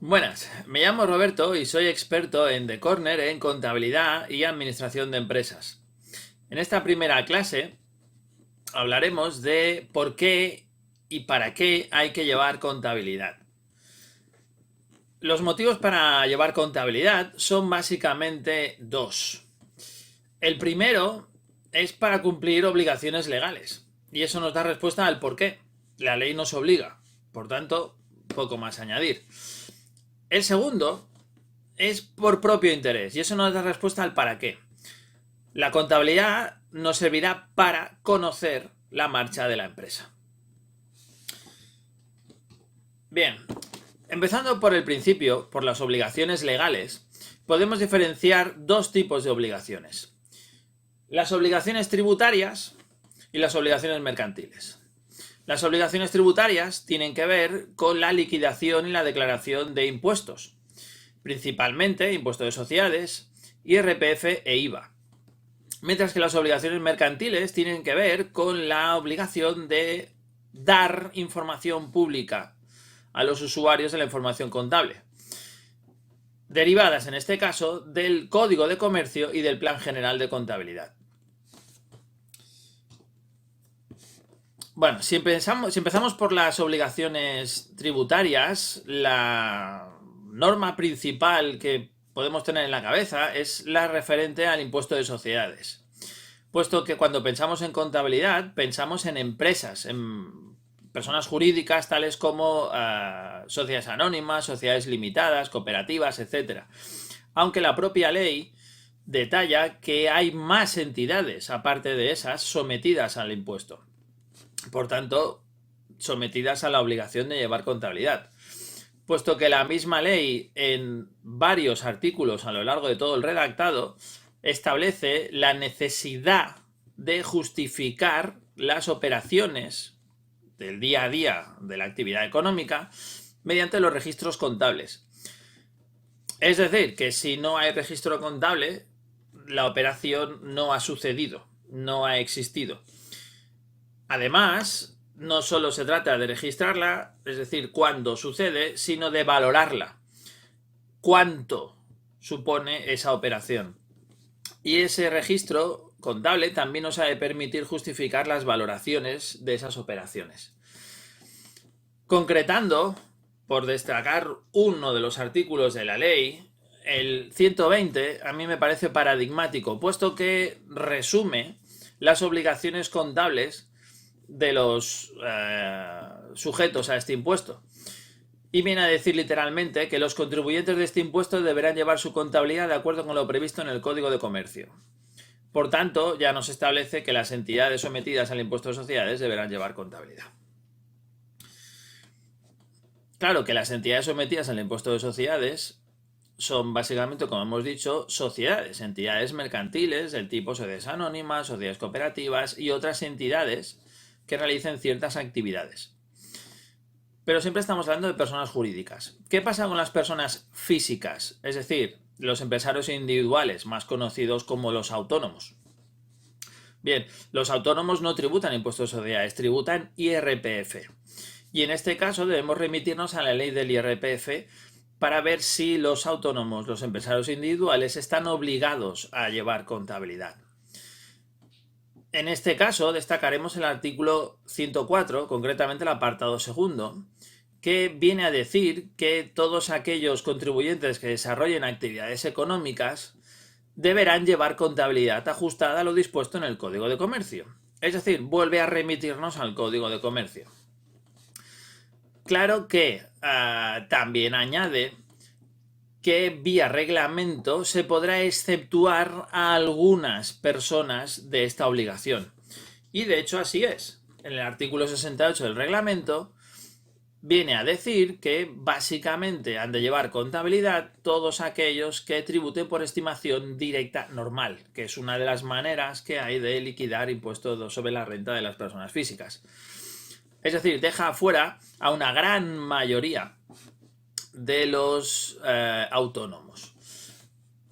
Buenas, me llamo Roberto y soy experto en The Corner en contabilidad y administración de empresas. En esta primera clase hablaremos de por qué y para qué hay que llevar contabilidad. Los motivos para llevar contabilidad son básicamente dos. El primero es para cumplir obligaciones legales y eso nos da respuesta al por qué. La ley nos obliga, por tanto, poco más añadir. El segundo es por propio interés y eso nos da respuesta al para qué. La contabilidad nos servirá para conocer la marcha de la empresa. Bien, empezando por el principio, por las obligaciones legales, podemos diferenciar dos tipos de obligaciones. Las obligaciones tributarias y las obligaciones mercantiles. Las obligaciones tributarias tienen que ver con la liquidación y la declaración de impuestos, principalmente impuesto de sociedades, IRPF e IVA. Mientras que las obligaciones mercantiles tienen que ver con la obligación de dar información pública a los usuarios de la información contable, derivadas en este caso del Código de Comercio y del Plan General de Contabilidad. Bueno, si empezamos por las obligaciones tributarias, la norma principal que podemos tener en la cabeza es la referente al impuesto de sociedades. Puesto que cuando pensamos en contabilidad, pensamos en empresas, en personas jurídicas tales como sociedades anónimas, sociedades limitadas, cooperativas, etc. Aunque la propia ley detalla que hay más entidades, aparte de esas, sometidas al impuesto. Por tanto, sometidas a la obligación de llevar contabilidad. Puesto que la misma ley, en varios artículos a lo largo de todo el redactado, establece la necesidad de justificar las operaciones del día a día de la actividad económica mediante los registros contables. Es decir, que si no hay registro contable, la operación no ha sucedido, no ha existido. Además, no solo se trata de registrarla, es decir, cuándo sucede, sino de valorarla. ¿Cuánto supone esa operación? Y ese registro contable también nos ha de permitir justificar las valoraciones de esas operaciones. Concretando, por destacar uno de los artículos de la ley, el 120 a mí me parece paradigmático, puesto que resume las obligaciones contables de los sujetos a este impuesto. Y viene a decir literalmente que los contribuyentes de este impuesto deberán llevar su contabilidad de acuerdo con lo previsto en el Código de Comercio. Por tanto, ya nos establece que las entidades sometidas al impuesto de sociedades deberán llevar contabilidad. Claro que las entidades sometidas al impuesto de sociedades son básicamente, como hemos dicho, sociedades, entidades mercantiles del tipo sociedades anónimas, sociedades cooperativas y otras entidades que realicen ciertas actividades. Pero siempre estamos hablando de personas jurídicas. ¿Qué pasa con las personas físicas? Es decir, los empresarios individuales, más conocidos como los autónomos. Bien, los autónomos no tributan impuestos de sociedades, tributan IRPF. Y en este caso debemos remitirnos a la ley del IRPF para ver si los autónomos, los empresarios individuales, están obligados a llevar contabilidad. En este caso destacaremos el artículo 104, concretamente el apartado segundo, que viene a decir que todos aquellos contribuyentes que desarrollen actividades económicas deberán llevar contabilidad ajustada a lo dispuesto en el Código de Comercio. Es decir, vuelve a remitirnos al Código de Comercio. Claro que también añade que vía reglamento se podrá exceptuar a algunas personas de esta obligación. Y de hecho así es. En el artículo 68 del reglamento viene a decir que básicamente han de llevar contabilidad todos aquellos que tributen por estimación directa normal, que es una de las maneras que hay de liquidar impuestos sobre la renta de las personas físicas. Es decir, deja fuera a una gran mayoría de los autónomos.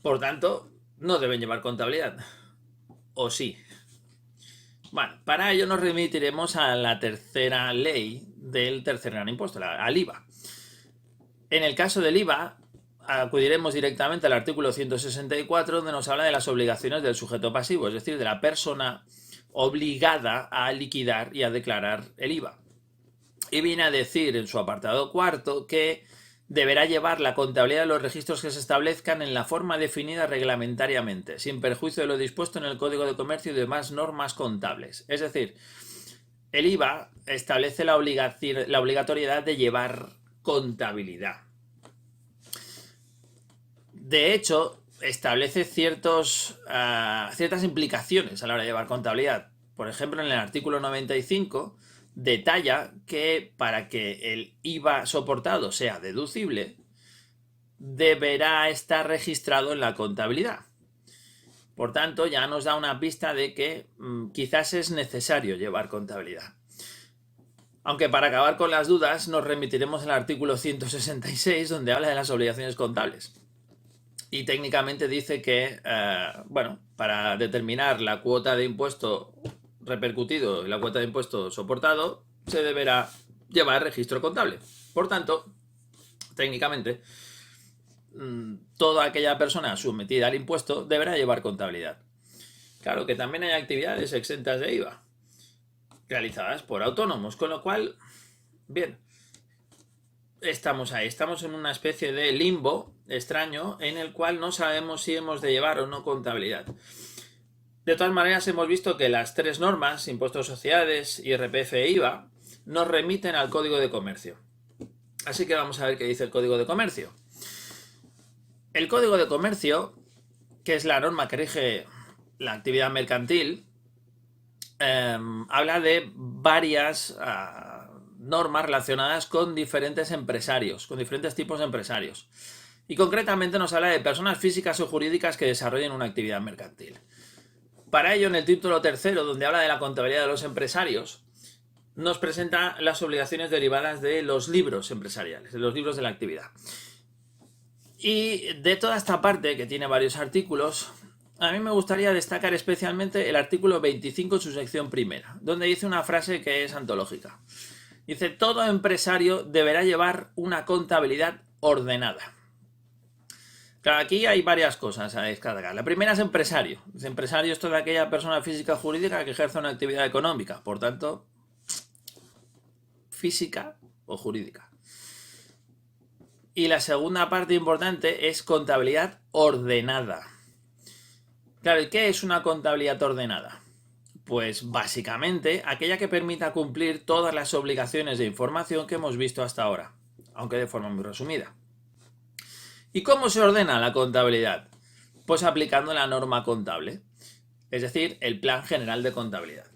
Por tanto, no deben llevar contabilidad. ¿O sí? Bueno, para ello nos remitiremos a la tercera ley del tercer gran impuesto, al IVA. En el caso del IVA, acudiremos directamente al artículo 164, donde nos habla de las obligaciones del sujeto pasivo, es decir, de la persona obligada a liquidar y a declarar el IVA. Y viene a decir en su apartado cuarto que deberá llevar la contabilidad de los registros que se establezcan en la forma definida reglamentariamente, sin perjuicio de lo dispuesto en el Código de Comercio y demás normas contables. Es decir, el IVA establece la obligatoriedad de llevar contabilidad. De hecho, establece ciertas implicaciones a la hora de llevar contabilidad. Por ejemplo, en el artículo 95 detalla que para que el IVA soportado sea deducible, deberá estar registrado en la contabilidad. Por tanto, ya nos da una pista de que quizás es necesario llevar contabilidad. Aunque para acabar con las dudas, nos remitiremos al artículo 166, donde habla de las obligaciones contables. Y técnicamente dice que, para determinar la cuota de impuesto repercutido y la cuota de impuesto soportado, se deberá llevar registro contable. Por tanto, técnicamente, toda aquella persona sometida al impuesto deberá llevar contabilidad. Claro que también hay actividades exentas de IVA, realizadas por autónomos, con lo cual, bien, estamos ahí, estamos en una especie de limbo extraño en el cual no sabemos si hemos de llevar o no contabilidad. De todas maneras, hemos visto que las tres normas, impuestos de sociedades, IRPF e IVA, nos remiten al Código de Comercio. Así que vamos a ver qué dice el Código de Comercio. El Código de Comercio, que es la norma que rige la actividad mercantil, habla de varias normas relacionadas con diferentes empresarios, con diferentes tipos de empresarios. Y concretamente nos habla de personas físicas o jurídicas que desarrollen una actividad mercantil. Para ello, en el título tercero, donde habla de la contabilidad de los empresarios, nos presenta las obligaciones derivadas de los libros empresariales, de los libros de la actividad. Y de toda esta parte, que tiene varios artículos, a mí me gustaría destacar especialmente el artículo 25 en su sección primera, donde dice una frase que es antológica. Dice, todo empresario deberá llevar una contabilidad ordenada. Claro, aquí hay varias cosas a destacar. La primera es empresario. Empresario es toda aquella persona física o jurídica que ejerce una actividad económica, por tanto, física o jurídica. Y la segunda parte importante es contabilidad ordenada. Claro, ¿y qué es una contabilidad ordenada? Pues básicamente aquella que permita cumplir todas las obligaciones de información que hemos visto hasta ahora, aunque de forma muy resumida. ¿Y cómo se ordena la contabilidad? Pues aplicando la norma contable, es decir, el Plan General de Contabilidad.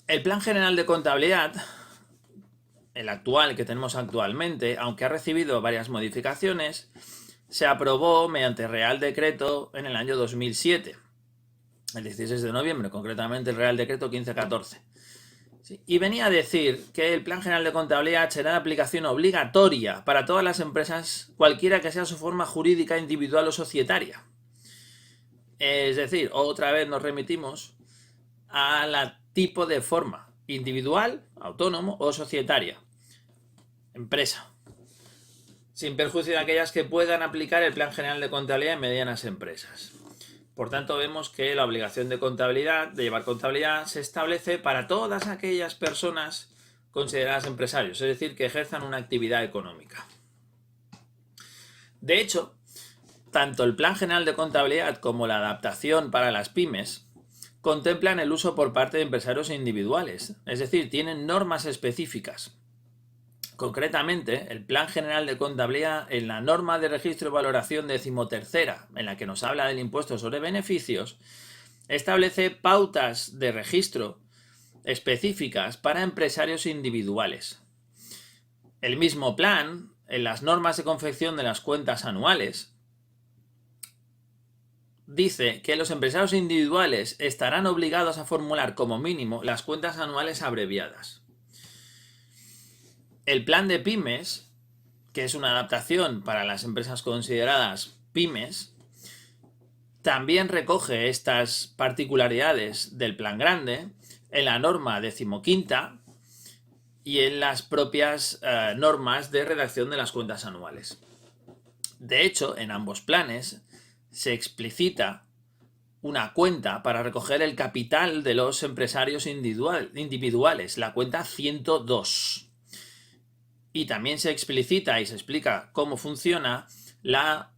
El Plan General de Contabilidad, el actual que tenemos actualmente, aunque ha recibido varias modificaciones, se aprobó mediante Real Decreto en el año 2007, el 16 de noviembre, concretamente el Real Decreto 1514. Sí, y venía a decir que el Plan General de Contabilidad será de aplicación obligatoria para todas las empresas, cualquiera que sea su forma jurídica, individual o societaria. Es decir, otra vez nos remitimos al tipo de forma, individual, autónomo o societaria. Empresa. Sin perjuicio de aquellas que puedan aplicar el Plan General de Contabilidad en medianas empresas. Por tanto, vemos que la obligación de contabilidad, de llevar contabilidad, se establece para todas aquellas personas consideradas empresarios, es decir, que ejerzan una actividad económica. De hecho, tanto el Plan General de Contabilidad como la adaptación para las pymes contemplan el uso por parte de empresarios individuales, es decir, tienen normas específicas. Concretamente, el Plan General de Contabilidad, en la norma de registro y valoración 13ª, en la que nos habla del impuesto sobre beneficios, establece pautas de registro específicas para empresarios individuales. El mismo plan, en las normas de confección de las cuentas anuales, dice que los empresarios individuales estarán obligados a formular como mínimo las cuentas anuales abreviadas. El plan de pymes, que es una adaptación para las empresas consideradas pymes, también recoge estas particularidades del plan grande en la norma 15ª y en las propias normas de redacción de las cuentas anuales. De hecho, en ambos planes se explicita una cuenta para recoger el capital de los empresarios individuales, la cuenta 102. Y también se explicita y se explica cómo funciona la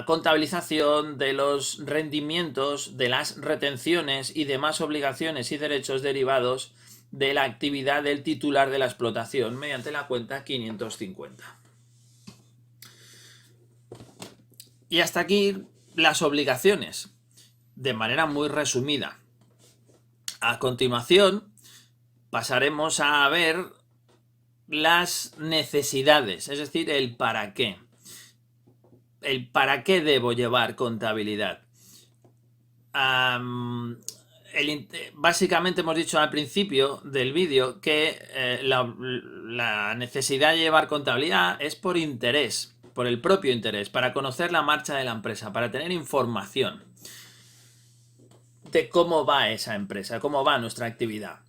contabilización de los rendimientos, de las retenciones y demás obligaciones y derechos derivados de la actividad del titular de la explotación mediante la cuenta 550. Y hasta aquí las obligaciones, de manera muy resumida. A continuación pasaremos a ver las necesidades, es decir, el para qué. El para qué debo llevar contabilidad. Básicamente hemos dicho al principio del vídeo que la necesidad de llevar contabilidad es por interés, por el propio interés, para conocer la marcha de la empresa, para tener información de cómo va esa empresa, cómo va nuestra actividad.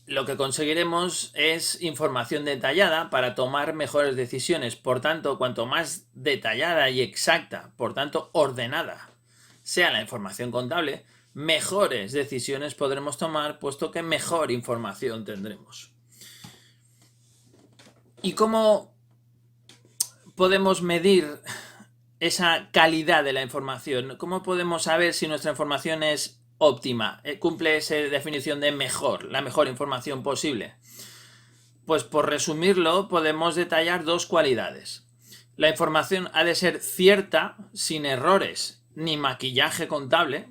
Lo que conseguiremos es información detallada para tomar mejores decisiones. Por tanto, cuanto más detallada y exacta, por tanto ordenada, sea la información contable, mejores decisiones podremos tomar, puesto que mejor información tendremos. ¿Y cómo podemos medir esa calidad de la información? ¿Cómo podemos saber si nuestra información es óptima, cumple esa definición de mejor, la mejor información posible? Pues por resumirlo, podemos detallar dos cualidades. La información ha de ser cierta, sin errores ni maquillaje contable,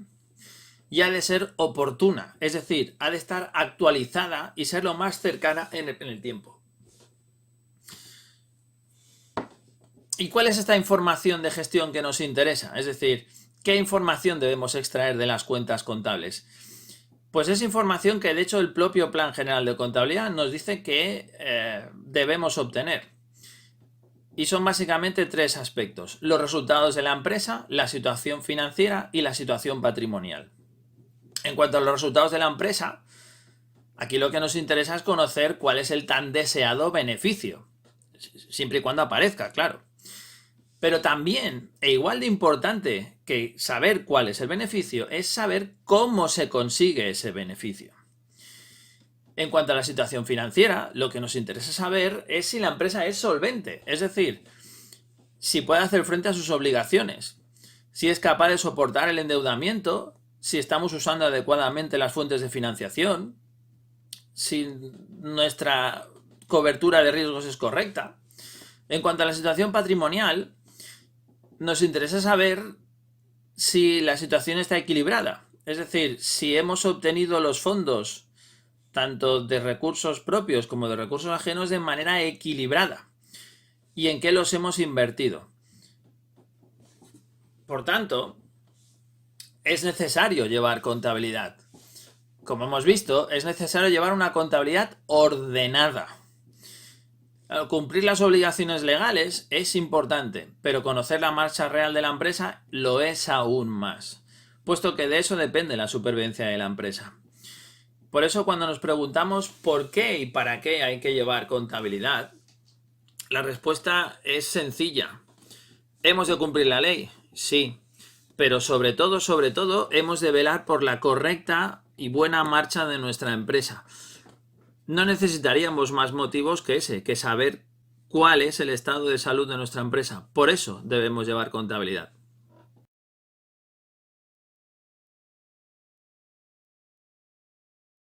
y ha de ser oportuna, es decir, ha de estar actualizada y ser lo más cercana en el tiempo. ¿Y cuál es esta información de gestión que nos interesa? Es decir, ¿qué información debemos extraer de las cuentas contables? Pues es información que de hecho el propio Plan General de Contabilidad nos dice que debemos obtener. Y son básicamente tres aspectos: los resultados de la empresa, la situación financiera y la situación patrimonial. En cuanto a los resultados de la empresa, aquí lo que nos interesa es conocer cuál es el tan deseado beneficio, siempre y cuando aparezca, claro. Pero también, e igual de importante que saber cuál es el beneficio, es saber cómo se consigue ese beneficio. En cuanto a la situación financiera, lo que nos interesa saber es si la empresa es solvente, es decir, si puede hacer frente a sus obligaciones, si es capaz de soportar el endeudamiento, si estamos usando adecuadamente las fuentes de financiación, si nuestra cobertura de riesgos es correcta. En cuanto a la situación patrimonial, nos interesa saber si la situación está equilibrada, es decir, si hemos obtenido los fondos tanto de recursos propios como de recursos ajenos de manera equilibrada y en qué los hemos invertido. Por tanto, es necesario llevar contabilidad. Como hemos visto, es necesario llevar una contabilidad ordenada. Cumplir las obligaciones legales es importante, pero conocer la marcha real de la empresa lo es aún más, puesto que de eso depende la supervivencia de la empresa. Por eso, cuando nos preguntamos por qué y para qué hay que llevar contabilidad, la respuesta es sencilla. ¿Hemos de cumplir la ley? Sí. Pero sobre todo, hemos de velar por la correcta y buena marcha de nuestra empresa. No necesitaríamos más motivos que ese, que saber cuál es el estado de salud de nuestra empresa. Por eso debemos llevar contabilidad.